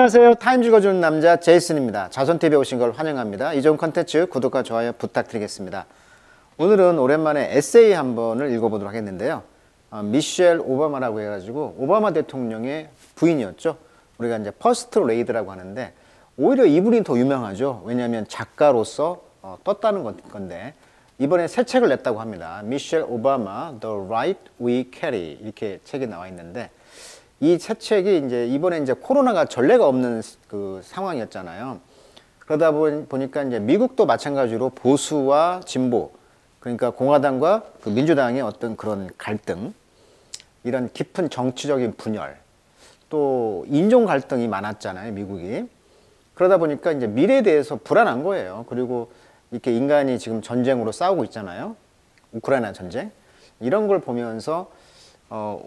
안녕하세요. 타임 읽어주는 남자 제이슨입니다. 자손TV에 오신 걸 환영합니다. 이전 컨텐츠 구독과 좋아요 부탁드리겠습니다. 오늘은 오랜만에 에세이 한 번을 읽어보도록 하겠는데요. 미셸 오바마라고 해가지고 오바마 대통령의 부인이었죠. 우리가 이제 퍼스트 레이드라고 하는데 오히려 이분이 더 유명하죠. 왜냐하면 작가로서 떴다는 건데 이번에 새 책을 냈다고 합니다. 미셸 오바마, The Right We Carry 이렇게 책이 나와 있는데 이 새 책이 이번에 코로나가 전례가 없는 그 상황이었잖아요. 그러다 보니까 이제 미국도 마찬가지로 보수와 진보, 그러니까 공화당과 그 민주당의 어떤 그런 갈등, 이런 깊은 정치적인 분열, 또 인종 갈등이 많았잖아요, 미국이. 그러다 보니까 이제 미래에 대해서 불안한 거예요. 그리고 이렇게 인간이 지금 전쟁으로 싸우고 있잖아요. 우크라이나 전쟁. 이런 걸 보면서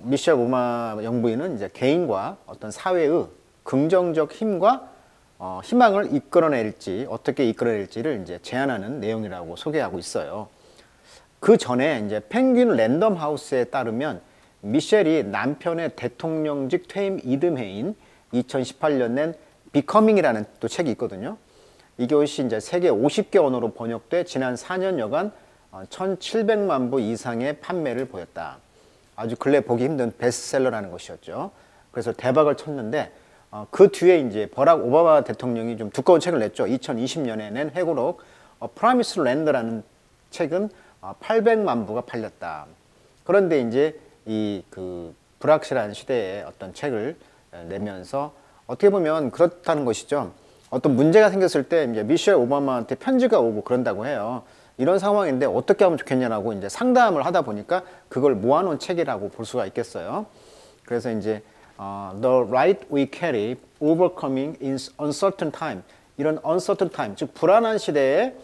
미셸 오바마 영부인은 이제 개인과 어떤 사회의 긍정적 힘과 희망을 이끌어낼지 어떻게 이끌어낼지를 이제 제안하는 내용이라고 소개하고 있어요. 그 전에 이제 펭귄 랜덤 하우스에 따르면 미셸이 남편의 대통령직 퇴임 이듬해인 2018년 낸 비커밍이라는 또 책이 있거든요. 이것이 이제 세계 50개 언어로 번역돼 지난 4년여간 1,700만 부 이상의 판매를 보였다. 아주 근래 보기 힘든 베스트셀러라는 것이었죠. 그래서 대박을 쳤는데 그 뒤에 이제 버락 오바마 대통령이 좀 두꺼운 책을 냈죠. 2020년에 낸 회고록 프라미스 랜드라는 책은 800만 부가 팔렸다. 그런데 이제 이 그 불확실한 시대에 어떤 책을 내면서 어떻게 보면 그렇다는 것이죠. 어떤 문제가 생겼을 때 이제 미셸 오바마한테 편지가 오고 그런다고 해요. 이런 상황인데 어떻게 하면 좋겠냐라고 이제 상담을 하다 보니까 그걸 모아놓은 책이라고 볼 수가 있겠어요. 그래서 이제 The Right We Carry, Overcoming in Uncertain Time, 이런 uncertain time, 즉 불안한 시대에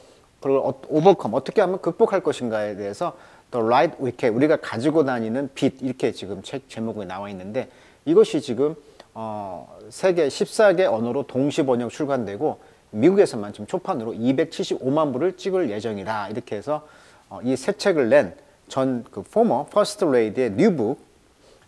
그걸 overcome, 어떻게 하면 극복할 것인가에 대해서 The Right We Carry, 우리가 가지고 다니는 빛, 이렇게 지금 책 제목에 나와 있는데 이것이 지금 세계 14개 언어로 동시 번역 출간되고 미국에서만 지금 초판으로 275만 부를 찍을 예정이다. 이렇게 해서 이 새 책을 낸 전 그 포머 퍼스트 레이디의 뉴북,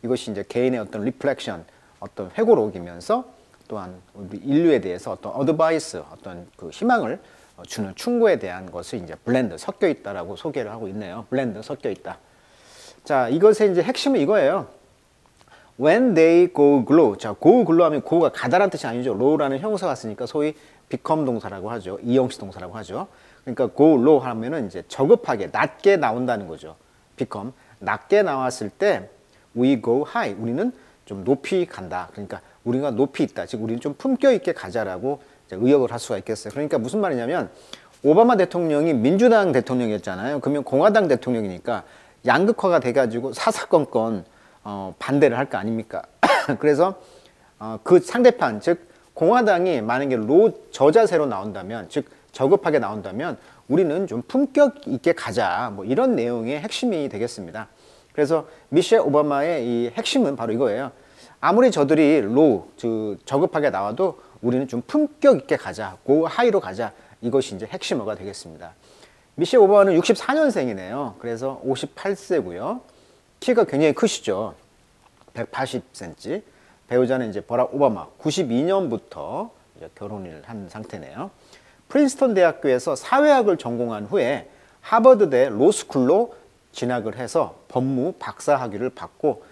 이것이 이제 개인의 어떤 리플렉션, 어떤 회고록이면서 또한 우리 인류에 대해서 어떤 어드바이스, 어떤 그 희망을 주는 충고에 대한 것을 이제 블렌드 섞여 있다라고 소개를 하고 있네요. 블렌드 섞여 있다. 자, 이것의 이제 핵심은 이거예요. When they go glow. 자, go glow 하면 go가 가다란 뜻이 아니죠. low라는 형용사가 쓰니까 소위 become 동사라고 하죠. 이형식 동사라고 하죠. 그러니까 go low 하면은 이제 저급하게 낮게 나온다는 거죠. become 낮게 나왔을 때 we go high. 우리는 좀 높이 간다. 그러니까 우리가 높이 있다. 즉 우리는 좀 품격 있게 가자라고 이제 의역을 할 수가 있겠어요. 그러니까 무슨 말이냐면 오바마 대통령이 민주당 대통령이었잖아요. 그러면 공화당 대통령이니까 양극화가 돼가지고 사사건건 반대를 할 거 아닙니까? 그래서 그 상대편, 즉 공화당이 만약에 저자세로 나온다면, 즉 저급하게 나온다면 우리는 좀 품격 있게 가자, 뭐 이런 내용의 핵심이 되겠습니다. 그래서 미셸 오바마의 이 핵심은 바로 이거예요. 아무리 저들이 저급하게 나와도 우리는 좀 품격 있게 가자, 고 하이로 가자, 이것이 이제 핵심어가 되겠습니다. 미셸 오바마는 64년생이네요. 그래서 58세고요. 키가 굉장히 크시죠. 180cm. 배우자는 이제 버락 오바마 92년부터 결혼을 한 상태네요. 프린스턴 대학교에서 사회학을 전공한 후에 하버드대 로스쿨로 진학을 해서 법무 박사 학위를 받고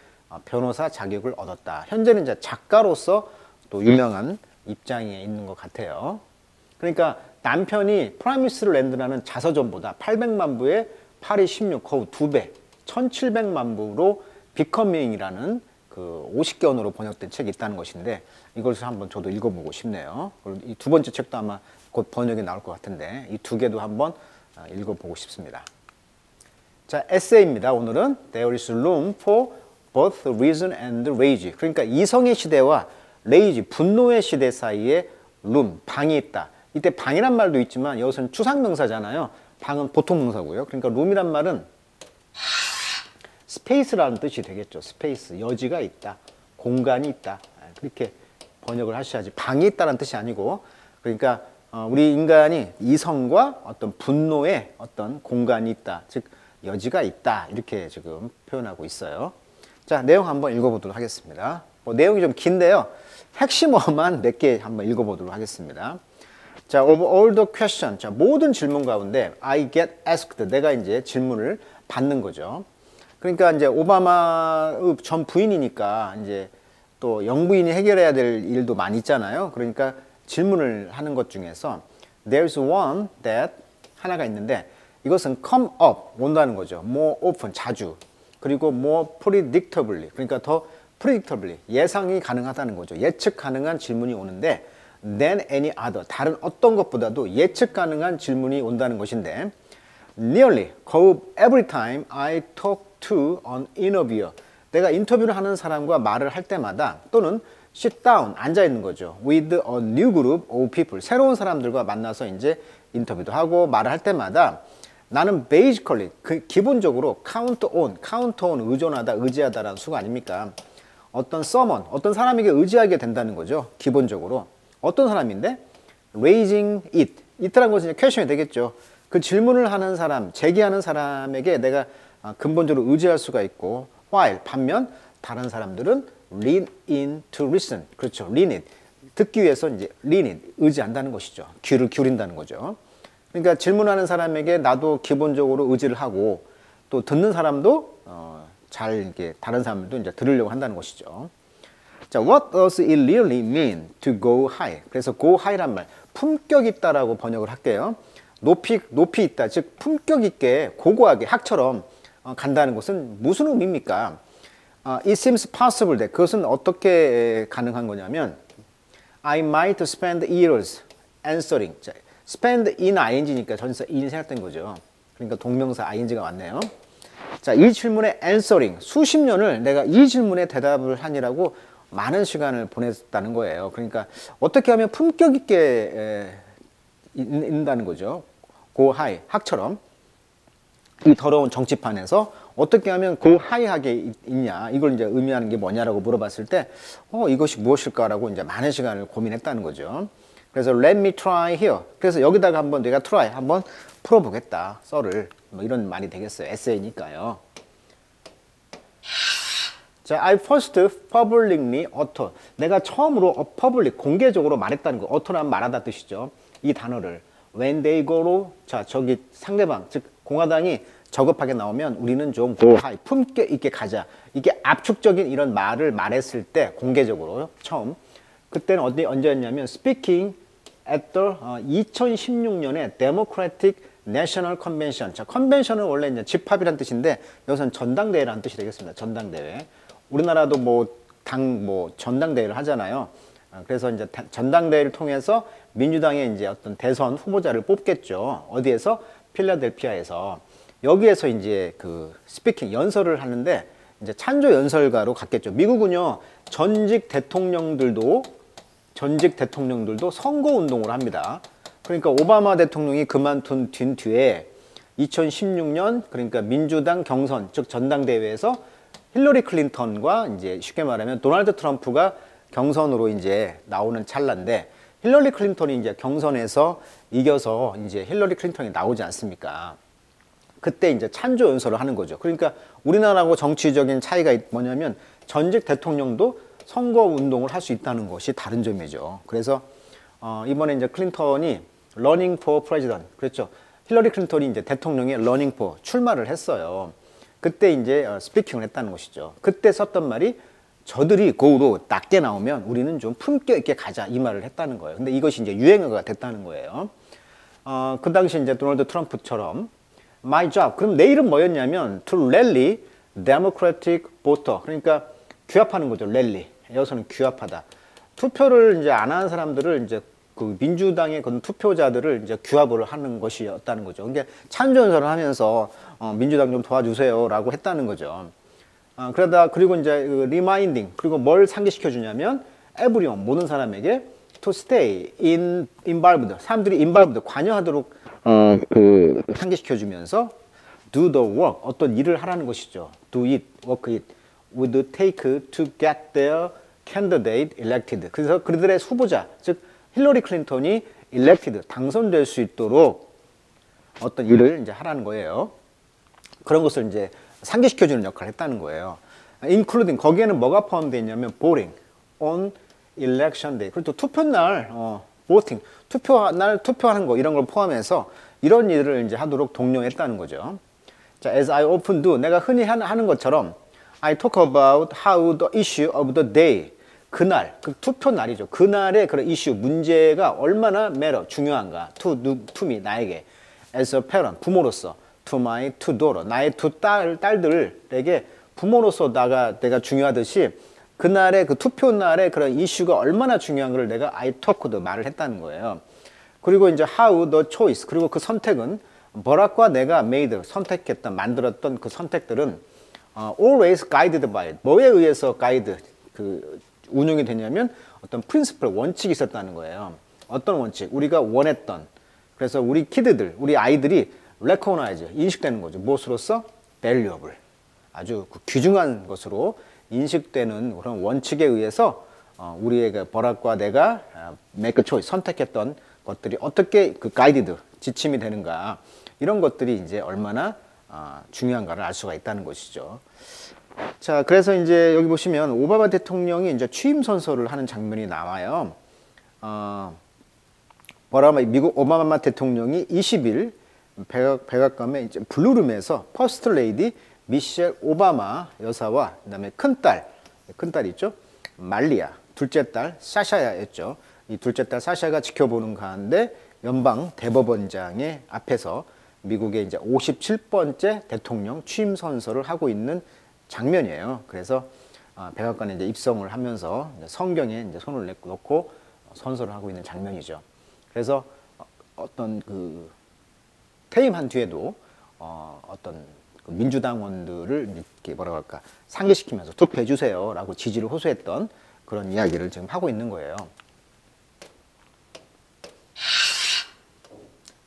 변호사 자격을 얻었다. 현재는 이제 작가로서 또 유명한 입장에 있는 것 같아요. 그러니까 남편이 프라미스 랜드라는 자서전보다 800만 부에 8이 16, 거의 2배, 1700만 부로 비커밍이라는 그 50개 언어로 번역된 책이 있다는 것인데 이것을 한번 저도 읽어보고 싶네요. 이 두 번째 책도 아마 곧 번역이 나올 것 같은데 이 두 개도 한번 읽어보고 싶습니다. 자, 에세이입니다. 오늘은 There is room for both reason and rage. 그러니까 이성의 시대와 레이지, 분노의 시대 사이에 room, 방이 있다. 이때 방이란 말도 있지만 여기서는 추상명사잖아요. 방은 보통 명사고요. 그러니까 room이란 말은 스페이스라는 뜻이 되겠죠. 스페이스, 여지가 있다, 공간이 있다, 그렇게 번역을 하셔야지. 방이 있다는 뜻이 아니고, 그러니까 우리 인간이 이성과 어떤 분노의 어떤 공간이 있다, 즉 여지가 있다, 이렇게 지금 표현하고 있어요. 자, 내용 한번 읽어보도록 하겠습니다. 뭐 내용이 좀 긴데요. 핵심어만 몇 개 한번 읽어보도록 하겠습니다. 자, of all the question. 자, 모든 질문 가운데 I get asked. 내가 이제 질문을 받는 거죠. 그러니까 이제 오바마 전 부인이니까 이제 또 영부인이 해결해야 될 일도 많이 있잖아요. 그러니까 질문을 하는 것 중에서 there's one that 하나가 있는데 이것은 come up 온다는 거죠. more often 자주. 그리고 more predictably. 그러니까 더 predictably 예상이 가능하다는 거죠. 예측 가능한 질문이 오는데 than any other 다른 어떤 것보다도 예측 가능한 질문이 온다는 것인데 nearly 거의 every time I talk to an interviewer 내가 인터뷰를 하는 사람과 말을 할 때마다 또는 sit down 앉아 있는 거죠. with a new group of people 새로운 사람들과 만나서 이제 인터뷰도 하고 말을 할 때마다 나는 basically 기본적으로 count on 의존하다 의지하다라는 수가 아닙니까? 어떤 someone 어떤 사람에게 의지하게 된다는 거죠. 기본적으로 어떤 사람인데 raising it라는 것은 이제 퀘션이 되겠죠. 그 질문을 하는 사람, 제기하는 사람에게 내가 근본적으로 의지할 수가 있고 while 반면 다른 사람들은 lean in to listen. 그렇죠. lean in. 듣기 위해서 이제 lean in. 의지한다는 것이죠. 귀를 기울인다는 거죠. 그러니까 질문하는 사람에게 나도 기본적으로 의지를 하고 또 듣는 사람도 잘 이렇게 다른 사람들도 이제 들으려고 한다는 것이죠. 자, what does it really mean to go high? 그래서 go high란 말, 품격 있다라고 번역을 할게요. 높이 있다, 즉 품격 있게 고고하게 학처럼 간다는 것은 무슨 의미입니까? It seems possible that 그것은 어떻게 가능한 거냐면 I might spend years answering. 자, spend in ing니까 전치사 in이 생략된 거죠. 그러니까 동명사 ing가 왔네요. 자, 이 질문에 answering 수십 년을 내가 이 질문에 대답을 하느라고 많은 시간을 보냈다는 거예요. 그러니까 어떻게 하면 품격 있게 있는다는 거죠. go high 학처럼 이 더러운 정치판에서 어떻게 하면 go high하게 있냐 이걸 이제 의미하는 게 뭐냐라고 물어봤을 때 이것이 무엇일까라고 이제 많은 시간을 고민했다는 거죠. 그래서 let me try here. 그래서 여기다가 한번 내가 try 한번 풀어보겠다 썰을 뭐 이런 말이 되겠어요. 에세이니까요. 자, I first publicly utter. 내가 처음으로 public 공개적으로 말했다는 거. utter란 말하다 뜻이죠. 이 단어를 when they go로 자 저기 상대방 즉 공화당이 저급하게 나오면 우리는 좀 go high 품격 있게 가자. 이게 압축적인 이런 말을 말했을 때 공개적으로 처음 그때는 언제였냐면 speaking at the 2016년에 Democratic National Convention. 자, 컨벤션은 원래 이제 집합이란 뜻인데 여기서는 전당대회라는 뜻이 되겠습니다. 전당대회. 우리나라도 전당대회를 하잖아요. 그래서 이제 전당대회를 통해서 민주당의 이제 어떤 대선 후보자를 뽑겠죠. 어디에서? 필라델피아에서. 여기에서 이제 그 스피킹 연설을 하는데 이제 찬조 연설가로 갔겠죠. 미국은요, 전직 대통령들도 선거 운동을 합니다. 그러니까 오바마 대통령이 그만둔 뒤에 2016년 그러니까 민주당 경선 즉 전당대회에서 힐러리 클린턴과 이제 쉽게 말하면 도널드 트럼프가 경선으로 이제 나오는 찰나인데 힐러리 클린턴이 이제 경선에서 이겨서 이제 힐러리 클린턴이 나오지 않습니까? 그때 이제 찬조 연설을 하는 거죠. 그러니까 우리나라하고 정치적인 차이가 뭐냐면 전직 대통령도 선거 운동을 할 수 있다는 것이 다른 점이죠. 그래서 이번에 이제 클린턴이 running for president 그랬죠. 힐러리 클린턴이 이제 대통령에 running for 출마를 했어요. 그때 이제 스피킹을 했다는 것이죠. 그때 썼던 말이 저들이 고로 낮게 나오면 우리는 좀 품격 있게 가자 이 말을 했다는 거예요. 근데 이것이 이제 유행어가 됐다는 거예요. 그 당시 이제 도널드 트럼프처럼 my job 그럼 내 일은 뭐였냐면 to rally democratic voter 그러니까 규합하는 거죠. rally 여기서는 규합하다. 투표를 이제 안 하는 사람들을 이제 그 민주당의 그런 투표자들을 이제 규합을 하는 것이었다는 거죠. 그러니까 찬조연설을 하면서 민주당 좀 도와주세요라고 했다는 거죠. 그리고 이제 reminding 그리고 뭘 상기시켜 주냐면 everyone 모든 사람에게 to stay involved 사람들이 involved 관여하도록 상기시켜 주면서 do the work 어떤 일을 하라는 것이죠. do it, work it would take to get their candidate elected. 그래서 그들의 후보자 즉 힐러리 클린턴이 elected 당선될 수 있도록 어떤 일을 이제 하라는 거예요. 그런 것을 이제 상기시켜주는 역할을 했다는 거예요. including 거기에는 뭐가 포함되어 있냐면 voting on election day. 그리고 또 투표날, voting, 투표날 투표하는 거 이런 걸 포함해서 이런 일을 이제 하도록 독려했다는 거죠. 자, as I often do, 내가 흔히 하는 것처럼 I talk about how the issue of the day, 그날, 그 투표 날이죠. 그날의 그런 이슈, 문제가 얼마나 matter, 중요한가, to me, 나에게, as a parent, 부모로서, to my two daughter, 나의 두 딸들에게 부모로서 내가 중요하듯이 그날의 그 투표 날의 그런 이슈가 얼마나 중요한 걸 내가 I talked 말을 했다는 거예요. 그리고 이제 how the choice, 그리고 그 선택은 버락과 내가 made, 선택했던, 만들었던 그 선택들은 always guided by, 뭐에 의해서 guide, 운용이 되냐면 어떤 principle, 원칙이 있었다는 거예요. 어떤 원칙? 우리가 원했던. 그래서 우리 키드들, 우리 아이들이 recognize, 인식되는 거죠. 무엇으로서? valuable. 아주 귀중한 것으로 인식되는 그런 원칙에 의해서 우리의 그 버락과 내가 make a choice, 선택했던 것들이 어떻게 그 guided, 지침이 되는가. 이런 것들이 이제 얼마나 중요한가를 알 수가 있다는 것이죠. 자, 그래서 이제 여기 보시면 오바마 대통령이 이제 취임 선서를 하는 장면이 나와요. 미국 오바마 대통령이 20일 백악관의 이제 블루룸에서 퍼스트 레이디 미셸 오바마 여사와 그다음에 큰딸 있죠? 말리아, 둘째 딸 사샤야였죠. 이 둘째 딸 사샤가 지켜보는 가운데 연방 대법원장의 앞에서 미국의 이제 57번째 대통령 취임 선서를 하고 있는 장면이에요. 그래서 백악관에 이제 입성을 하면서 이제 성경에 이제 손을 놓고 선서를 하고 있는 장면이죠. 그래서 어떤 그 퇴임한 뒤에도 어떤 그 민주당원들을 이렇게 뭐라고 할까 상기시키면서 투표해 주세요라고 지지를 호소했던 그런 이야기를 지금 하고 있는 거예요.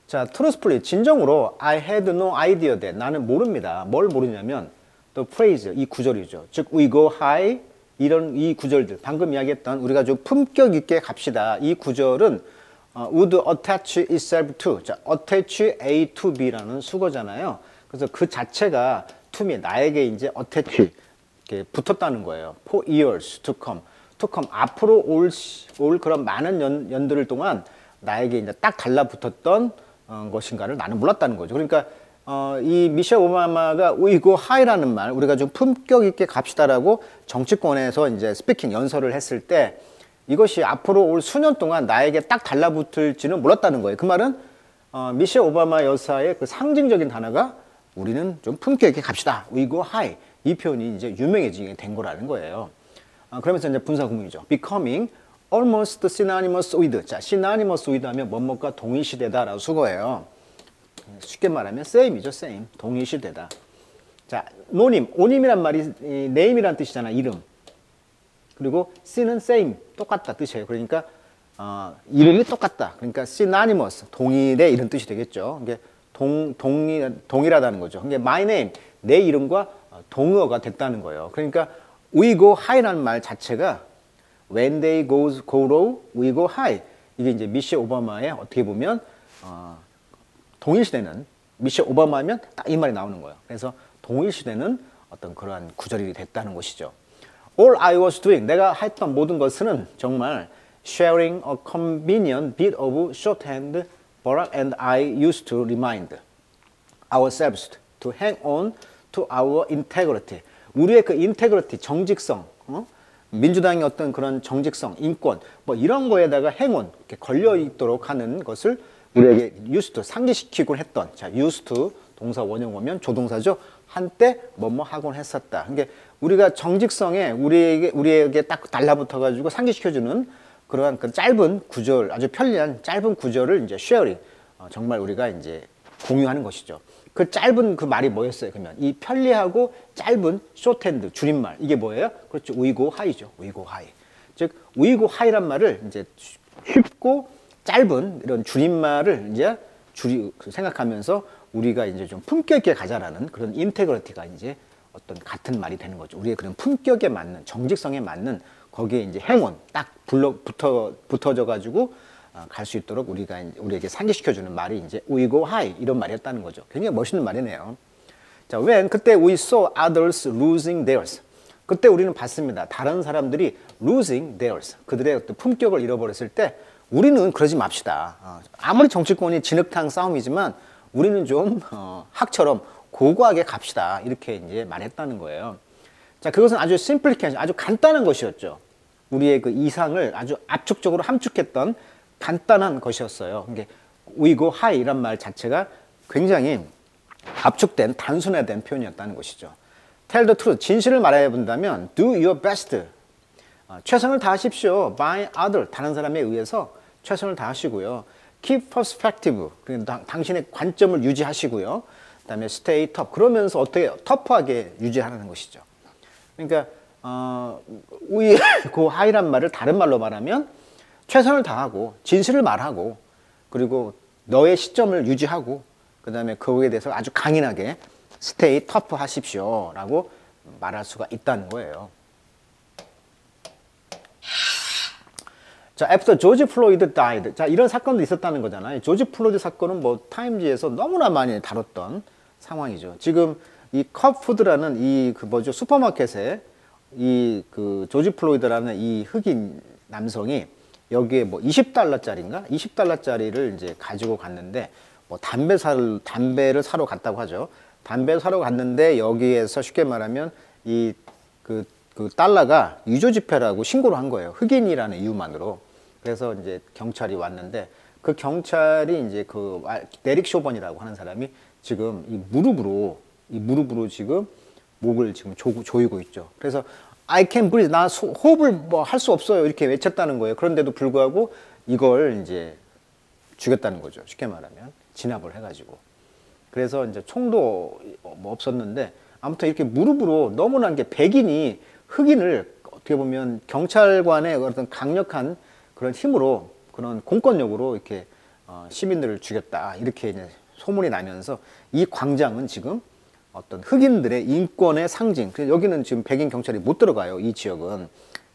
자, truthfully, 진정으로 I had no idea that, 나는 모릅니다. 뭘 모르냐면 the phrase, 이 구절이죠. 즉 we go high, 이런 이 구절들, 방금 이야기했던 우리가 좀 품격 있게 갑시다. 이 구절은 would attach itself to, 자, attach A to B라는 수거잖아요. 그래서 그 자체가 to me, 나에게 이제 attach, 이렇게 붙었다는 거예요. for years to come, 앞으로 올 그런 많은 연들 동안 나에게 이제 딱 달라붙었던 것인가를 나는 몰랐다는 거죠. 그러니까 이 미셸 오바마가 we go high라는 말, 우리가 좀 품격 있게 갑시다라고 정치권에서 이제 스피킹 연설을 했을 때 이것이 앞으로 올 수년 동안 나에게 딱 달라붙을지는 몰랐다는 거예요. 그 말은 미셸 오바마 여사의 그 상징적인 단어가 우리는 좀 품격 있게 갑시다. We go high. 이 표현이 이제 유명해지게 된 거라는 거예요. 그러면서 이제 분사 구문이죠. Becoming almost synonymous with. 자, synonymous with 하면 뭐뭐가 동일시되다라고 수거예요. 쉽게 말하면 same이죠, same. 동일시되다. 자, 노님, 오님이란 말이 name이란 뜻이잖아, 이름. 그리고 syn은 same, 똑같다 뜻이에요. 그러니까 이름이 똑같다. 그러니까 synonymous, 동일의 이런 뜻이 되겠죠. 이게 동일하다는 거죠. 그러니까 my name, 내 이름과 동의어가 됐다는 거예요. 그러니까 we go high라는 말 자체가 when they go low, we go high. 이게 이제 미셸 오바마의 어떻게 보면 동일시되는, 미셸 오바마면 딱 이 말이 나오는 거예요. 그래서 동일시되는 어떤 그러한 구절이 됐다는 것이죠. All I was doing, 내가 했던 모든 것은 정말 sharing a convenient bit of shorthand Barack and I used to remind ourselves to hang on to our integrity. 우리의 그 integrity, 정직성, 민주당의 어떤 그런 정직성, 인권, 뭐 이런 거에다가 hang on, 이렇게 걸려 있도록 하는 것을 우리에게 used to, 상기시키곤 했던. 자, used to 동사 원형 오면 조동사죠. 한때 뭐뭐 하곤 했었다. 그러니까 우리가 정직성에 우리에게 딱 달라붙어 가지고 상기시켜주는 그러한 그 짧은 구절, 아주 편리한 짧은 구절을 이제 sharing, 정말 우리가 이제 공유하는 것이죠. 그 짧은 그 말이 뭐였어요? 그러면 이 편리하고 짧은 shorthand 줄임말, 이게 뭐예요? 그렇죠. we go high죠. we go high. 즉 we go high란 말을 이제 쉽고 짧은 이런 줄임말을 이제 생각하면서 우리가 이제 좀 품격 있게 가자라는 그런 인테그리티가 이제 어떤 같은 말이 되는 거죠. 우리의 그런 품격에 맞는, 정직성에 맞는 거기에 이제 행운 딱 붙어져 가지고 갈 수 있도록 우리에게 상기시켜주는 말이 이제 we go high 이런 말이었다는 거죠. 굉장히 멋있는 말이네요. 자, when 그때 we saw others losing theirs. 그때 우리는 봤습니다. 다른 사람들이 losing theirs, 그들의 어떤 품격을 잃어버렸을 때 우리는 그러지 맙시다. 아무리 정치권이 진흙탕 싸움이지만 우리는 좀 학처럼 고고하게 갑시다. 이렇게 이제 말했다는 거예요. 자, 그것은 아주 심플리케이션, 아주 간단한 것이었죠. 우리의 그 이상을 아주 압축적으로 함축했던 간단한 것이었어요. 이게 we go high 이란 말 자체가 굉장히 압축된 단순화된 표현이었다는 것이죠. Tell the truth, 진실을 말해 본다면 do your best, 최선을 다하십시오. by other, 다른 사람에 의해서 최선을 다하시고요. keep perspective, 당신의 관점을 유지하시고요. 그다음에 stay tough, 그러면서 어떻게 터프하게 유지하라는 것이죠. 그러니까 we go high란 말을 다른 말로 말하면 최선을 다하고 진실을 말하고 그리고 너의 시점을 유지하고 그 다음에 그거에 대해서 아주 강인하게 stay tough 하십시오 라고 말할 수가 있다는 거예요. 자, after George Floyd died. 자, 이런 사건도 있었다는 거잖아요. 조지 플로이드 사건은 뭐 타임지에서 너무나 많이 다뤘던 상황이죠. 지금 이 컵푸드라는 이 그 뭐죠 슈퍼마켓에 이 그 조지 플로이드라는 이 흑인 남성이 여기에 뭐 20달러짜리인가? 20달러짜리를 이제 가지고 갔는데 뭐 담배를 사러 갔다고 하죠. 담배를 사러 갔는데 여기에서 쉽게 말하면 이 그 달러가 위조 지폐라고 신고를 한 거예요. 흑인이라는 이유만으로. 그래서 이제 경찰이 왔는데 그 경찰이 이제 그 데릭 쇼번이라고 하는 사람이 지금 이 무릎으로 지금 목을 지금 조이고 있죠. 그래서 I can't breathe, 나 호흡을 뭐 할 수 없어요 이렇게 외쳤다는 거예요. 그런데도 불구하고 이걸 이제 죽였다는 거죠. 쉽게 말하면 진압을 해가지고. 그래서 이제 총도 뭐 없었는데 아무튼 이렇게 무릎으로 너무나 게 백인이 흑인을 어떻게 보면 경찰관의 어떤 강력한 그런 힘으로 그런 공권력으로 이렇게 시민들을 죽였다 이렇게 이제 소문이 나면서 이 광장은 지금 어떤 흑인들의 인권의 상징. 그래서 여기는 지금 백인 경찰이 못 들어가요. 이 지역은.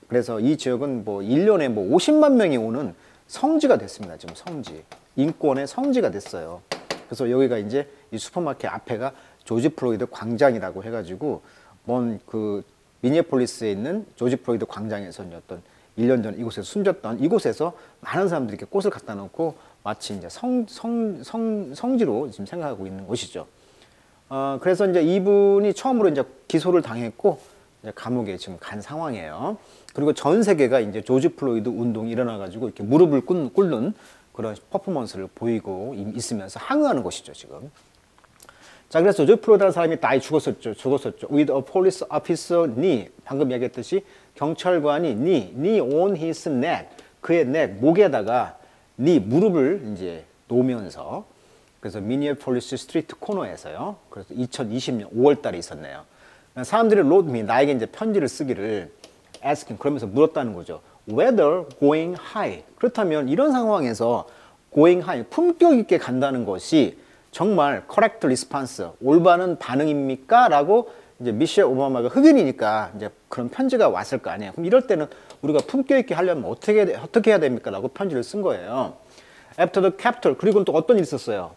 그래서 이 지역은 뭐 1년에 뭐 50만 명이 오는 성지가 됐습니다. 지금 성지. 인권의 성지가 됐어요. 그래서 여기가 이제 이 슈퍼마켓 앞에가 조지 플로이드 광장이라고 해가지고 먼 그 미니애폴리스에 있는 조지 플로이드 광장에서 어떤 1년 전 이곳에서 숨졌던 이곳에서 많은 사람들이 이렇게 꽃을 갖다 놓고 마치 이제 성지로 지금 생각하고 있는 곳이죠. 그래서 이제 이분이 처음으로 이제 기소를 당했고 이제 감옥에 지금 간 상황이에요. 그리고 전 세계가 이제 조지 플로이드 운동이 일어나가지고 이렇게 무릎을 꿇는 그런 퍼포먼스를 보이고 있으면서 항의하는 것이죠, 지금. 자, 그래서 조지 플로이드라는 사람이 죽었었죠. With a police officer knee. 방금 얘기했듯이 경찰관이 knee on his neck. 그의 목에다가 무릎을 이제 놓으면서 그래서 미니애폴리스 스트리트 코너에서요. 그래서 2020년 5월 달에 있었네요. 사람들이 wrote me, 나에게 이제 편지를 쓰기를 asking, 그러면서 물었다는 거죠. Whether going high. 그렇다면 이런 상황에서 going high, 품격 있게 간다는 것이 정말 correct response, 올바른 반응입니까? 라고 이제 미셸 오바마가 흑인이니까 이제 그런 편지가 왔을 거 아니에요. 그럼 이럴 때는 우리가 품격 있게 하려면 어떻게 해야 됩니까? 라고 편지를 쓴 거예요. After the Capitol, 그리고 또 어떤 일이 있었어요?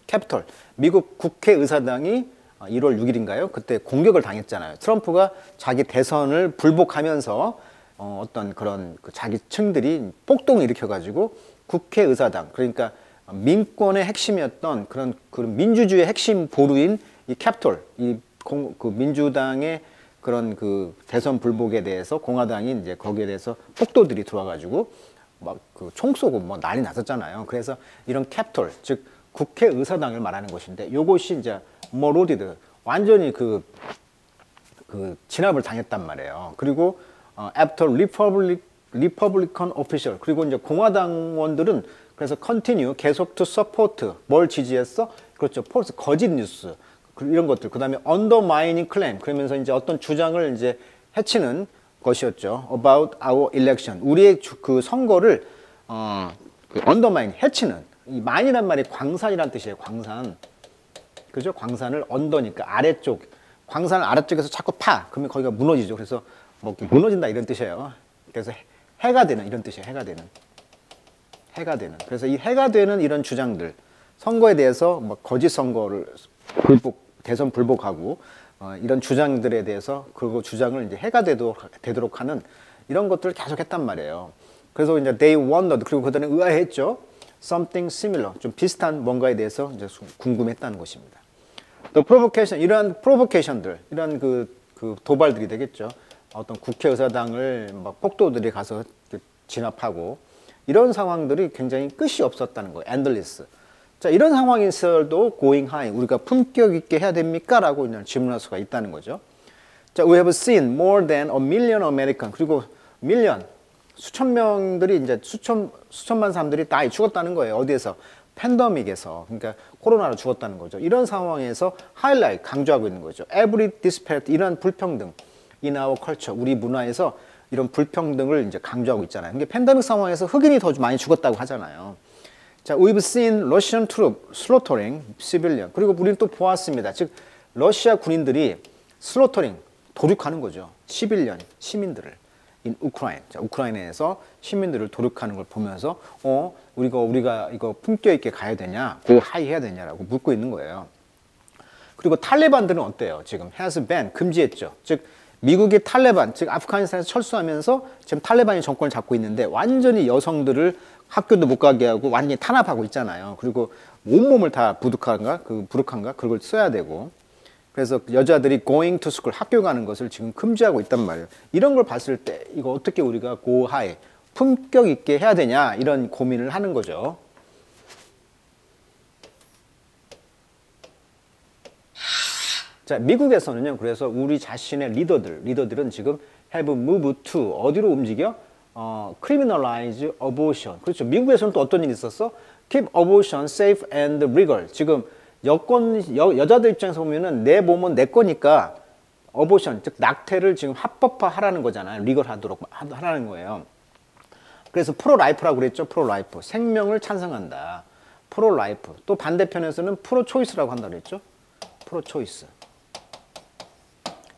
Capitol, 미국 국회의사당이 1월 6일인가요? 그때 공격을 당했잖아요. 트럼프가 자기 대선을 불복하면서 어떤 그런 자기 층들이 폭동을 일으켜가지고 국회의사당, 그러니까 민권의 핵심이었던 그런 민주주의의 핵심 보루인 이 캡톨, 그 민주당의 그런 그 대선 불복에 대해서 공화당이 이제 거기에 대해서 폭도들이 들어와가지고 막 그 총 쏘고 뭐 난리 났었잖아요. 그래서 이런 캡톨, 즉 국회의사당을 말하는 것인데 요것이 이제 머로디드, 완전히 그 진압을 당했단 말이에요. 그리고 after Republican official, 그리고 이제 공화당원들은 그래서 continue, 계속 to support, 뭘 지지했어? 그렇죠. false, 거짓 뉴스. 이런 것들. 그 다음에 undermining claim. 그러면서 이제 어떤 주장을 이제 해치는 것이었죠. about our election. 우리의 그 선거를, undermine, 해치는. 이 mine이란 말이 광산이란 뜻이에요. 광산. 그죠? 광산을 under니까 아래쪽. 광산을 아래쪽에서 자꾸 파. 그러면 거기가 무너지죠. 그래서 뭐 무너진다 이런 뜻이에요. 그래서 해가 되는 이런 뜻이에요. 해가 되는. 그래서 이 해가 되는 이런 주장들, 선거에 대해서 뭐 거짓 선거를 대선 불복하고 이런 주장들에 대해서 그 주장을 이제 해가 되도록 하는 이런 것들을 계속 했단 말이에요. 그래서 이제 they wondered, 그리고 그들은 의아해했죠. something similar, 좀 비슷한 뭔가에 대해서 이제 궁금했다는 것입니다. 또 provocation, 이러한 provocation들, 이러한 그 도발들이 되겠죠. 어떤 국회의사당을 막 폭도들이 가서 진압하고 이런 상황들이 굉장히 끝이 없었다는 거예요. endless. 자, 이런 상황에서도 going high, 우리가 품격 있게 해야 됩니까? 라고 질문할 수가 있다는 거죠. 자, we have seen more than a million American, 그리고 million, 수천 명들이 이제 수천만 사람들이 다 죽었다는 거예요. 어디에서? 팬데믹에서, 그러니까 코로나로 죽었다는 거죠. 이런 상황에서 하이라이트, 강조하고 있는 거죠. Every disparity, 이런 불평등, in our culture, 우리 문화에서 이런 불평등을 이제 강조하고 있잖아요. 그러니까 팬데믹 상황에서 흑인이 더 많이 죽었다고 하잖아요. 자, we've seen Russian troops slaughtering civilian. 그리고 우리는 또 보았습니다. 즉, 러시아 군인들이 slaughtering, 도륙하는 거죠. civilian, 시민들을. in Ukraine. 자, 우크라이나에서 시민들을 도륙하는 걸 보면서, 우리가 이거 품격 있게 가야 되냐, go high 해야 되냐라고 묻고 있는 거예요. 그리고 탈레반들은 어때요? 지금 has banned, 금지했죠. 즉, 미국이 탈레반, 즉 아프가니스탄에서 철수하면서 지금 탈레반이 정권을 잡고 있는데 완전히 여성들을 학교도 못 가게 하고 완전히 탄압하고 있잖아요. 그리고 온몸을 다 부르카인가 그걸 써야 되고, 그래서 여자들이 going to school, 학교 가는 것을 지금 금지하고 있단 말이에요. 이런 걸 봤을 때 이거 어떻게 우리가 go high, 품격 있게 해야 되냐, 이런 고민을 하는 거죠. 자, 미국에서는요, 그래서 우리 자신의 리더들은 지금 have moved to, 어디로 움직여? criminalize abortion. 그렇죠. 미국에서는 또 어떤 일이 있었어? keep abortion safe and legal. 지금 여자들 입장에서 보면은 내 몸은 내 거니까 abortion, 즉 낙태를 지금 합법화 하라는 거잖아요. legal 하도록 하라는 거예요. 그래서 프로-라이프라고 그랬죠. 프로-라이프. 생명을 찬성한다. 프로-라이프. 또 반대편에서는 프로-초이스라고 한다고 그랬죠. 프로-초이스.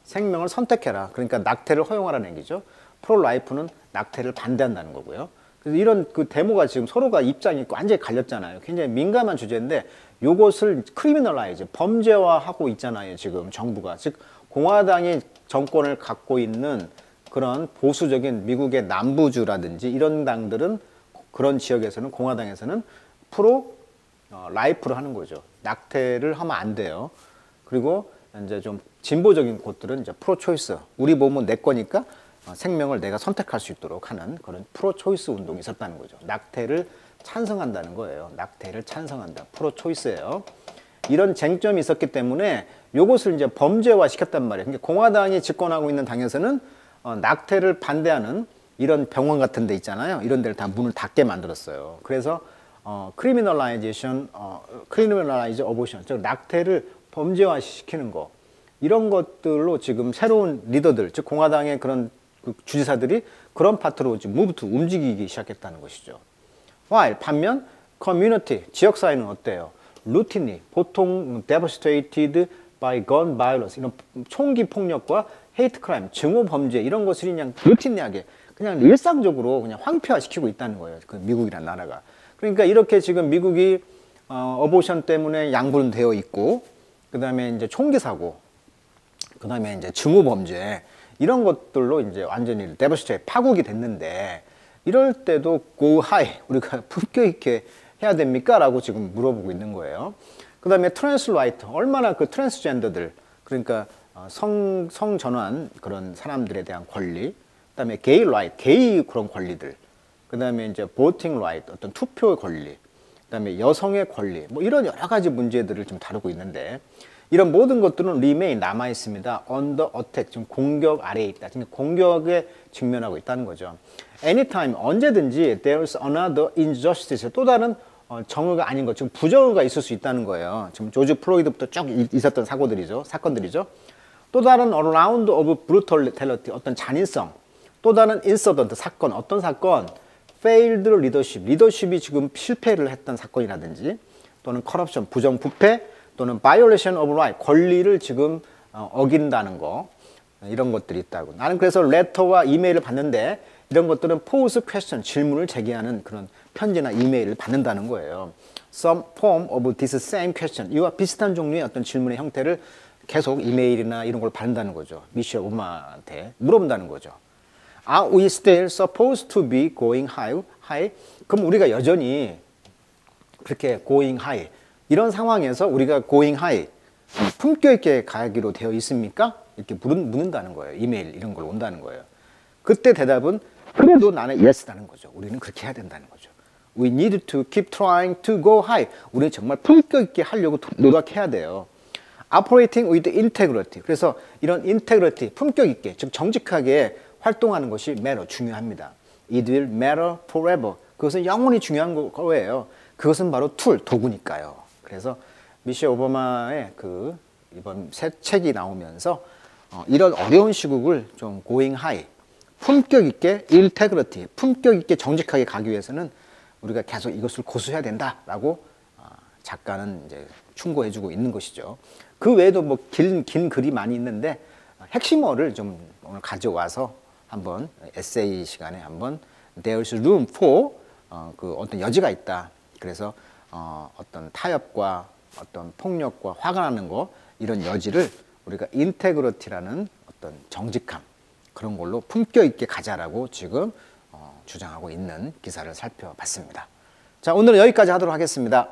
생명을 선택해라. 그러니까 낙태를 허용하라는 얘기죠. 프로-라이프는 낙태를 반대한다는 거고요. 그래서 이런 그 데모가 지금 서로가 입장이 완전히 갈렸잖아요. 굉장히 민감한 주제인데 요것을 크리미널라이즈, 범죄화하고 있잖아요. 지금 정부가. 즉 공화당이 정권을 갖고 있는 그런 보수적인 미국의 남부주라든지 이런 당들은, 그런 지역에서는, 공화당에서는 프로-라이프를 하는 거죠. 낙태를 하면 안 돼요. 그리고 이제 좀 진보적인 곳들은 이제 프로-초이스, 우리 몸은 내 거니까 생명을 내가 선택할 수 있도록 하는 그런 프로-초이스 운동이 있었다는 거죠. 낙태를 찬성한다는 거예요. 낙태를 찬성한다. 프로-초이스예요. 이런 쟁점이 있었기 때문에 이것을 이제 범죄화 시켰단 말이에요. 그러니까 공화당이 집권하고 있는 당에서는 낙태를 반대하는 이런 병원 같은 데 있잖아요. 이런 데를 다 문을 닫게 만들었어요. 그래서 criminalize abortion, 즉 낙태를 범죄화 시키는 거, 이런 것들로 지금 새로운 리더들, 즉 공화당의 그런 주지사들이 그런 파트로 지금 움직이기 시작했다는 것이죠. while 반면 community, 지역사회는 어때요? routinely, 보통 devastated by gun violence, 이런 총기 폭력과 hate crime, 증오 범죄, 이런 것을 그냥 루틴하게 그냥 일상적으로 그냥 황폐화시키고 있다는 거예요. 그 미국이라는 나라가. 그러니까 이렇게 지금 미국이 어보션 때문에 양분되어 있고, 그 다음에 이제 총기 사고, 그 다음에 이제 증오 범죄, 이런 것들로 이제 완전히 데버시트에 파국이 됐는데, 이럴 때도 go high, 우리가 품격 있게 해야 됩니까? 라고 지금 물어보고 있는 거예요. 그 다음에 트랜스라이트, 얼마나 그 트랜스젠더들, 그러니까 성전환 그런 사람들에 대한 권리, 그 다음에 게이 라이트, 게이 그런 권리들, 그 다음에 이제 보팅 라이트, 어떤 투표의 권리, 그 다음에 여성의 권리, 뭐 이런 여러 가지 문제들을 좀 다루고 있는데, 이런 모든 것들은 remain 남아 있습니다. under attack, 지금 공격 아래에 있다. 지금 공격에 직면하고 있다는 거죠. anytime, 언제든지 there's another injustice, 또 다른 정의가 아닌 것, 지금 부정의가 있을 수 있다는 거예요. 지금 조지 플로이드부터 쭉 있었던 사건들이죠. 또 다른 around of brutality, 어떤 잔인성, 또 다른 incident, 사건, 어떤 사건, failed leadership, 리더십이 지금 실패를 했던 사건이라든지, 또는 corruption, 부정부패, 또는 violation of right, 권리를 지금 어긴다는 거, 이런 것들이 있다고. 나는 그래서 레터와 이메일을 받는데 이런 것들은 pose question, 질문을 제기하는 그런 편지나 이메일을 받는다는 거예요. Some form of this same question, 이와 비슷한 종류의 어떤 질문의 형태를 계속 이메일이나 이런 걸 받는다는 거죠. 미셸 오바마한테 물어본다는 거죠. Are we still supposed to be going high? 그럼 우리가 여전히 그렇게 going high 이런 상황에서 우리가 going high 품격 있게 가기로 되어 있습니까? 이렇게 묻는다는 거예요. 이메일 이런 걸 온다는 거예요. 그때 대답은 그래도 나는 yes라는 거죠. 우리는 그렇게 해야 된다는 거죠. We need to keep trying to go high. 우리는 정말 품격 있게 하려고 노력해야 돼요. Operating with integrity. 그래서 이런 integrity, 품격 있게, 즉 정직하게 활동하는 것이 matter, 중요합니다. It will matter forever. 그것은 영원히 중요한 거예요. 그것은 바로 툴, 도구니까요. 그래서 미셸 오바마의 그 이번 새 책이 나오면서 이런 어려운 시국을 좀 going high, 품격 있게 integrity, 품격 있게 정직하게 가기 위해서는 우리가 계속 이것을 고수해야 된다라고 작가는 이제 충고해주고 있는 것이죠. 그 외에도 뭐 긴 글이 많이 있는데 핵심어를 좀 오늘 가져와서 한번 에세이 시간에 한번 There's room for 그 어떤 여지가 있다. 그래서 어떤 타협과 어떤 폭력과 화가 나는 거 이런 여지를 우리가 인테그리티라는 어떤 정직함 그런 걸로 품격 있게 가자라고 지금 주장하고 있는 기사를 살펴봤습니다. 자, 오늘은 여기까지 하도록 하겠습니다.